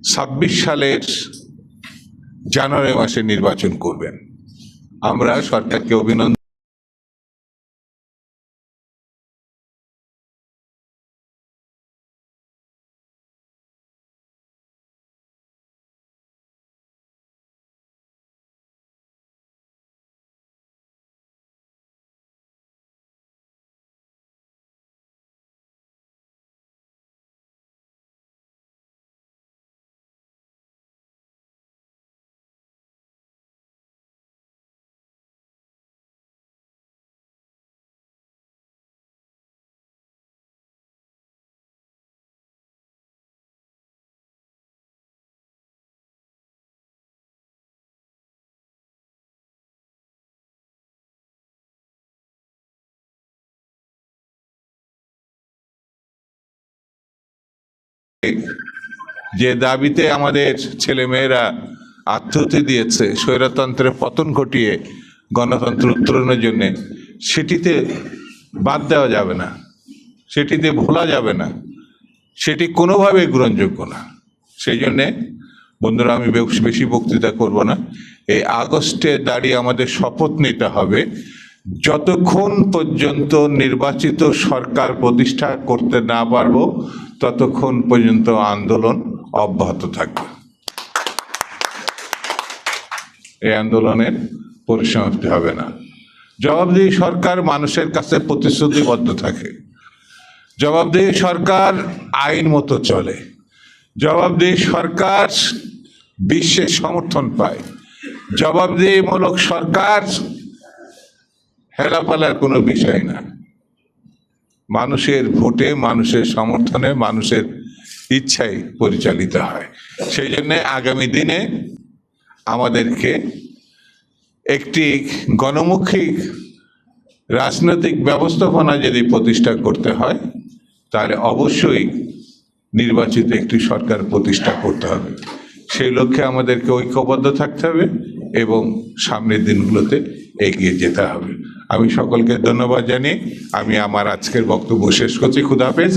26 সালের জানুয়ারি মাসে নির্বাচন করবেন। আমরা সরকারকে অভিনন্দন যে দাবিতে আমাদের ছেলেমেয়েরা আত্মহত্যা দিয়েছে স্বৈরতন্ত্রের পতন ঘটিয়ে গণতন্ত্র উত্তরণের জন্য, সেটিতে বাদ দেওয়া যাবে না, সেটিতে ভোলা যাবে না, সেটি কোনোভাবে গ্রহণযোগ্য না। সেই জন্যে বন্ধুরা, আমি বেশি বক্তৃতা করব না। এই আগস্টে দাঁড়িয়ে আমাদের শপথ নিতে হবে, যতক্ষণ পর্যন্ত নির্বাচিত সরকার প্রতিষ্ঠা করতে না পারবো ততক্ষণ পর্যন্ত আন্দোলন অব্যাহত থাকবে। এই আন্দোলনের পরিসমাপ্তি হবে না। জবাবদিহি সরকার মানুষের কাছে প্রতিশ্রুতিবদ্ধ থাকে, জবাবদিহি সরকার আইন মতো চলে, জবাবদিহি সরকার বিশ্বের সমর্থন পায়, জবাবদিহিমূলক সরকার হেলাপালার কোনো বিষয় না। মানুষের ভোটে, মানুষের সমর্থনে, মানুষের ইচ্ছায় পরিচালিত হয়। সেই জন্য আগামী দিনে আমাদেরকে একটি গণমুখী রাজনৈতিক ব্যবস্থাপনা যদি প্রতিষ্ঠা করতে হয়, তাহলে অবশ্যই নির্বাচিত একটি সরকার প্রতিষ্ঠা করতে হবে। সেই লক্ষ্যে আমাদেরকে ঐক্যবদ্ধ থাকতে হবে এবং সামনের দিনগুলোতে এগিয়ে যেতে হবে। আমি সকলকে ধন্যবাদ জানিয়ে আমি আমার আজকের বক্তব্য শেষ করছি। খুদা হাফেজ।